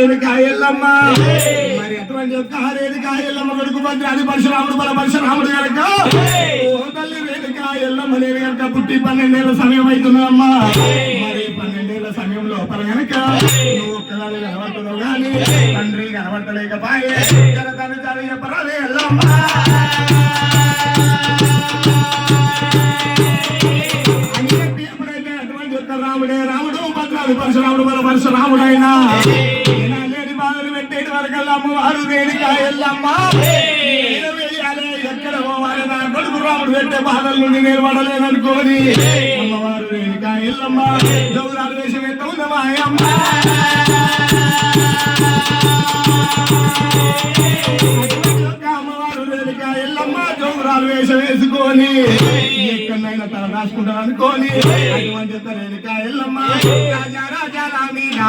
రేణుకా ఎల్లమ్మ మరి అటువంటి యొక్క రేణుకా ఎల్లమ్మ కొడుకు భద్రాది పరశురాముడు బల పరశురాముడు కనుక ఓ తల్లి రేణుకా ఎల్లమ్మ నేను కనుక పుట్టి 12 ఏళ్ల సమయం అవుతున్నదమ్మా మరి 12 ఏళ్ల సమయం లోపల కనుక నువ్వు ఒక్కదాన్ని కనబడుతున్నావు కానీ తండ్రి కనబడతలేకపోయే తను చెప్పరాదే ఎల్లమ్మ రాముడే రాముడు భద్రాది పరశురాముడు బల పరశురాముడైనా లేని బాధలు పెట్టేటి వరకల్లా అమ్మవారు రేణుకా ఎల్లమ్మ ఎక్కడ పోవాలి నా కొడుకు రాముడు పెట్టే బాధల నుండి నేను పడలేననుకోని అమ్మవారు రేణుకా ఎల్లమ్మ జౌరాలు వేషం ఎంత ఉందమ్మా అమ్మ అమ్మవారు రేణుకా ఎల్లమ్మ జౌరాలు వేషం వేసుకొని ఎక్కడైనా తల రాసుకుంటారు అనుకోని అటువంటి రేణుకా ఎల్లమ్మ రాజా రాజా రామీనా